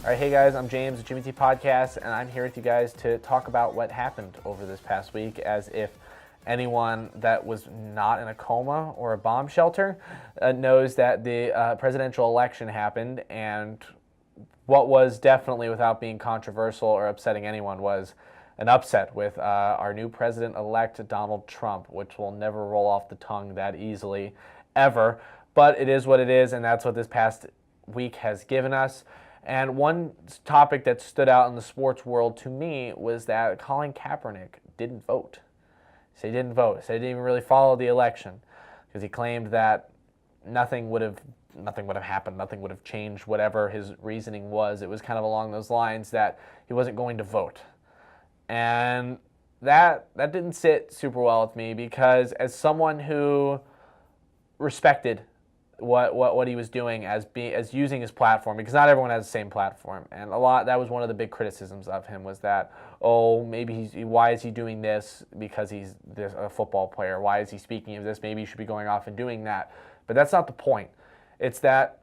All right, hey guys, I'm James at Jimmy T Podcast, and I'm here with you guys to talk about what happened over this past week, as if anyone that was not in a coma or a bomb shelter knows that the presidential election happened, and what was definitely, without being controversial or upsetting anyone, was an upset with our new president-elect, Donald Trump, which will never roll off the tongue that easily, ever. But it is what it is, and that's what this past week has given us. And one topic that stood out in the sports world to me was that Colin Kaepernick didn't vote. So he didn't vote. So he didn't even really follow the election because he claimed that nothing would have happened, nothing would have changed, whatever his reasoning was. It was kind of along those lines that he wasn't going to vote. And that didn't sit super well with me, because as someone who respected what he was doing as using his platform, because not everyone has the same platform, and that was one of the big criticisms of him, was that, oh, maybe why is he doing this because he's a football player? Why is he speaking of this? Maybe he should be going off and doing that. But that's not the point. It's that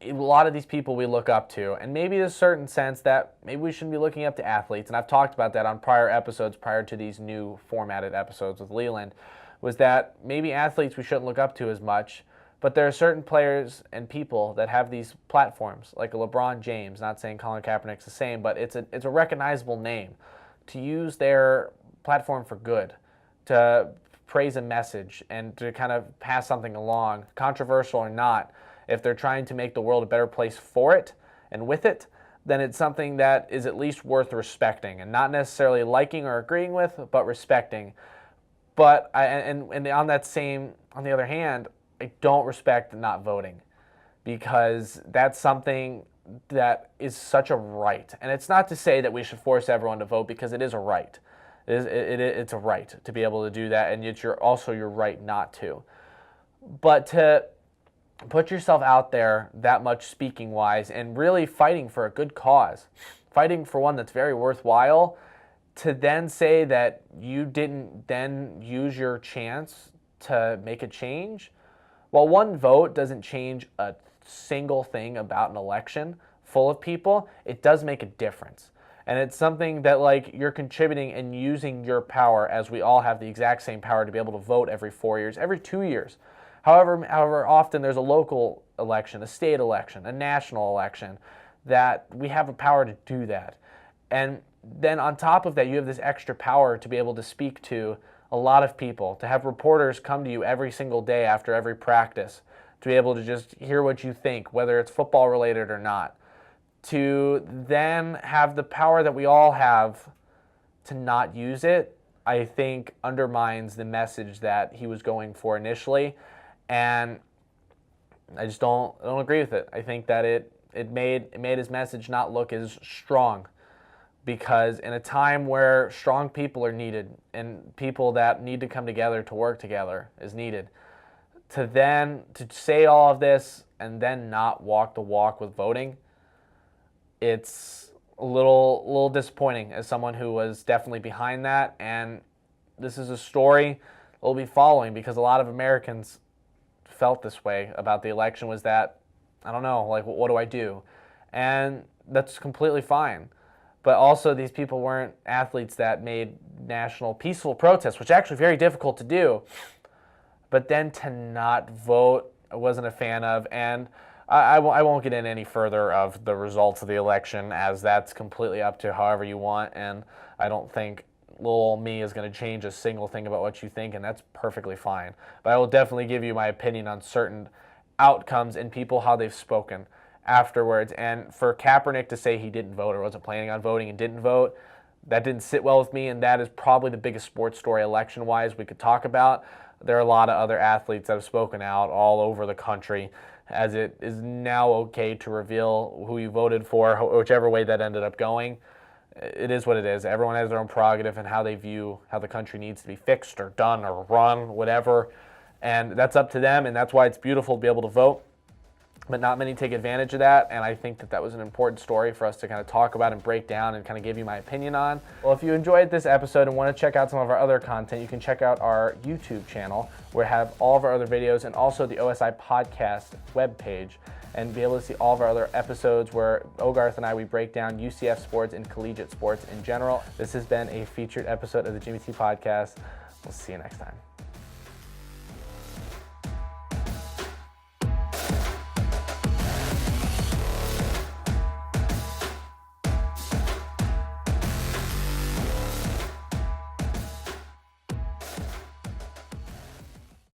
a lot of these people we look up to, and maybe there's a certain sense that maybe we shouldn't be looking up to athletes, and I've talked about that on prior episodes prior to these new formatted episodes with Leland, was that maybe athletes we shouldn't look up to as much. But there are certain players and people that have these platforms, like a LeBron James, not saying Colin Kaepernick's the same, but it's a recognizable name, to use their platform for good, to praise a message and to kind of pass something along, controversial or not. If they're trying to make the world a better place for it and with it, then it's something that is at least worth respecting, and not necessarily liking or agreeing with, but respecting. But on the other hand, I don't respect not voting, because that's something that is such a right. And it's not to say that we should force everyone to vote, because it is a right. It's a right to be able to do that, and it's also your right not to. But to put yourself out there that much speaking-wise and really fighting for a good cause, fighting for one that's very worthwhile, to then say that you didn't then use your chance to make a change. While one vote doesn't change a single thing about an election full of people, it does make a difference. And it's something that, like, you're contributing and using your power, as we all have the exact same power to be able to vote every 4 years, every 2 years. However often there's a local election, a state election, a national election, that we have a power to do that. And then on top of that, you have this extra power to be able to speak to a lot of people, to have reporters come to you every single day after every practice, to be able to just hear what you think, whether it's football related or not, to then have the power that we all have to not use it, I think undermines the message that he was going for initially. And I just don't agree with it. I think that it made his message not look as strong. Because in a time where strong people are needed, and people that need to come together to work together is needed, to say all of this and then not walk the walk with voting, it's a little disappointing as someone who was definitely behind that. And this is a story we'll be following, because a lot of Americans felt this way about the election, was that, I don't know, like, what do I do? And that's completely fine. But also, these people weren't athletes that made national peaceful protests, which is actually very difficult to do. But then to not vote, I wasn't a fan of. And I won't get in any further of the results of the election, as that's completely up to however you want. And I don't think little old me is going to change a single thing about what you think, and that's perfectly fine. But I will definitely give you my opinion on certain outcomes and people, how they've spoken afterwards. And for Kaepernick to say he didn't vote or wasn't planning on voting and didn't vote, that didn't sit well with me, and that is probably the biggest sports story election-wise we could talk about. There are a lot of other athletes that have spoken out all over the country, as it is now okay to reveal who you voted for, whichever way that ended up going. It is what it is. Everyone has their own prerogative in how they view how the country needs to be fixed or done or run, whatever. And that's up to them, and that's why it's beautiful to be able to vote. But not many take advantage of that, and I think that was an important story for us to kind of talk about and break down and kind of give you my opinion on. Well, if you enjoyed this episode and want to check out some of our other content, you can check out our YouTube channel, where we have all of our other videos, and also the OSI Podcast webpage. and be able to see all of our other episodes where Ogarth and I, we break down UCF sports and collegiate sports in general. This has been a featured episode of the Jimmy T Podcast. We'll see you next time.